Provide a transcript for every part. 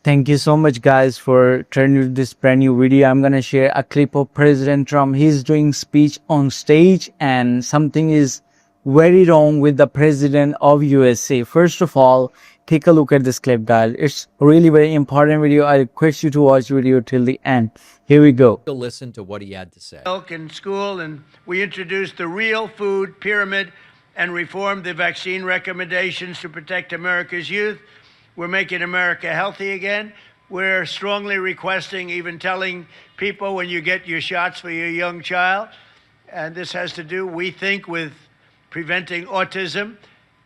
Thank you so much, guys, for turning to this brand new video. I'm gonna share a clip of President Trump. He's doing speech on stage, and something is very wrong with the president of USA. First of all, take a look at this clip, guys. It's really very important video. I request you to watch the video till the end. Here we go. To listen to what he had to say. Milk in school, and we introduced the Real Food Pyramid and reformed the vaccine recommendations to protect America's youth. We're making America healthy again. We're strongly requesting, even telling people when you get your shots for your young child, and this has to do, we think, with preventing autism,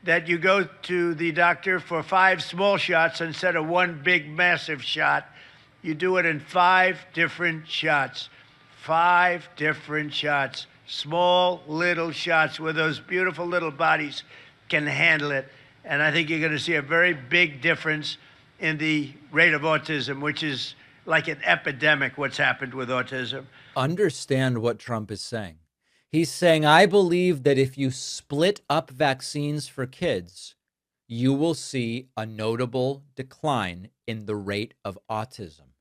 that you go to the doctor for 5 small shots instead of 1 big, massive shot. You do it in 5 different shots. 5 different shots. Small, little shots where those beautiful little bodies can handle it. And I think you're going to see a very big difference in the rate of autism, which is like an epidemic, what's happened with autism. Understand what Trump is saying. He's saying, I believe that if you split up vaccines for kids, you will see a notable decline in the rate of autism.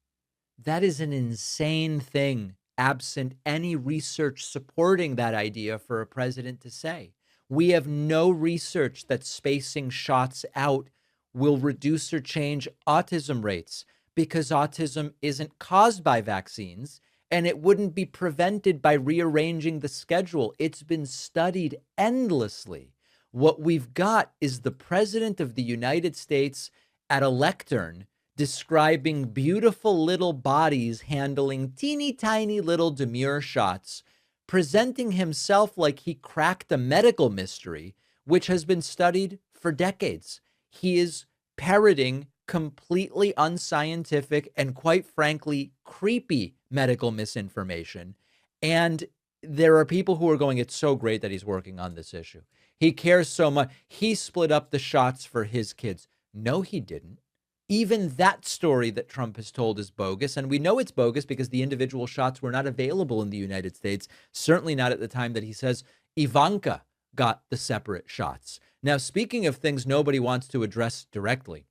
That is an insane thing, absent any research supporting that idea for a president to say. We have no research that spacing shots out will reduce or change autism rates, because autism isn't caused by vaccines and it wouldn't be prevented by rearranging the schedule. It's been studied endlessly. What we've got is the president of the United States at a lectern describing beautiful little bodies handling teeny tiny little demure shots, presenting himself like he cracked a medical mystery, which has been studied for decades. He is parroting completely unscientific and, quite frankly, creepy medical misinformation. And there are people who are going, it's so great that he's working on this issue. He cares so much. He split up the shots for his kids. No, he didn't. Even that story that Trump has told is bogus. And we know it's bogus because the individual shots were not available in the United States, certainly not at the time that he says Ivanka got the separate shots. Now, speaking of things nobody wants to address directly,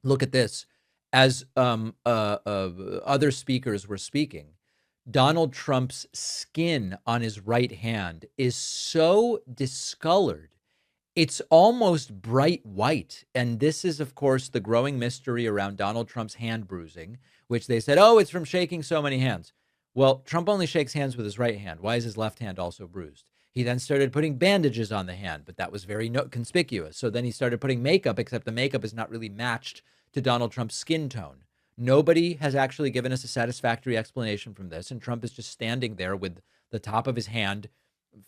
look at this. As other speakers were speaking, Donald Trump's skin on his right hand is so discolored, it's almost bright white. And this is, of course, the growing mystery around Donald Trump's hand bruising, which they said, oh, it's from shaking so many hands. Well, Trump only shakes hands with his right hand. Why is his left hand also bruised? He then started putting bandages on the hand, but that was very conspicuous. So then he started putting makeup, except the makeup is not really matched to Donald Trump's skin tone. Nobody has actually given us a satisfactory explanation from this. And Trump is just standing there with the top of his hand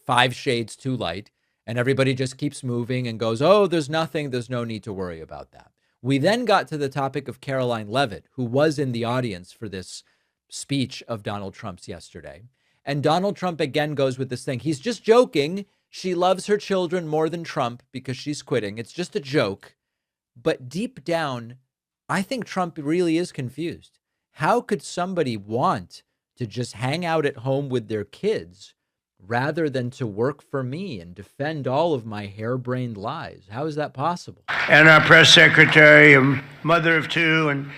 5 shades too light. And everybody just keeps moving and goes, oh, there's nothing. There's no need to worry about that. We then got to the topic of Caroline Leavitt, who was in the audience for this speech of Donald Trump's yesterday. And Donald Trump again goes with this thing. He's just joking. She loves her children more than Trump because she's quitting. It's just a joke. But deep down, I think Trump really is confused. How could somebody want to just hang out at home with their kids rather than to work for me and defend all of my harebrained lies? How is that possible? And our press secretary, a mother of 2, and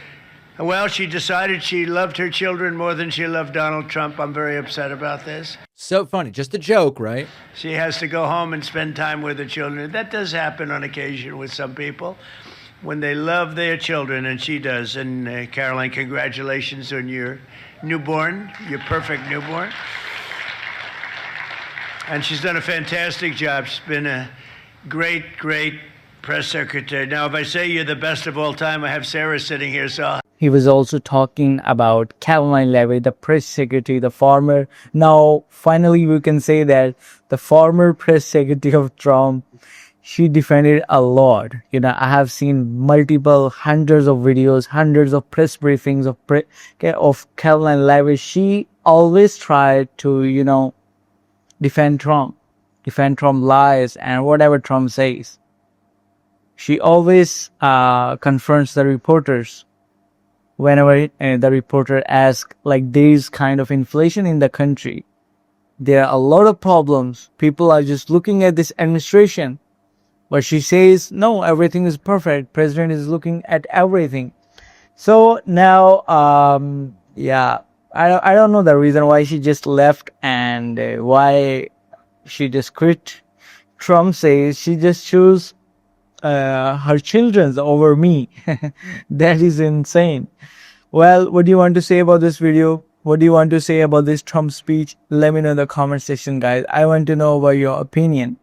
well, she decided she loved her children more than she loved Donald Trump. I'm very upset about this. So funny. Just a joke, right? She has to go home and spend time with her children. That does happen on occasion with some people when they love their children, and she does. And Caroline, congratulations on your newborn, your perfect newborn. And she's done a fantastic job. She's been a great, great press secretary. Now, if I say you're the best of all time, I have Sarah sitting here, so He was also talking about Caroline Leavitt, the press secretary, the former. Now, finally, we can say that the former press secretary of Trump, she defended a lot. I have seen multiple hundreds of videos, hundreds of press briefings of Caroline Leavitt. She always tried to, defend Trump lies and whatever Trump says. She always confronts the reporters whenever the reporter asks, like, there is kind of inflation in the country. There are a lot of problems. People are just looking at this administration. But she says, no, everything is perfect. President is looking at everything. So now, yeah, I don't know the reason why she just left and why she just quit. Trump says she just chose her children's over me. That is insane. Well, what do you want to say about this video? What do you want to say about this Trump speech? Let me know in the comment section, guys. I want to know about your opinion.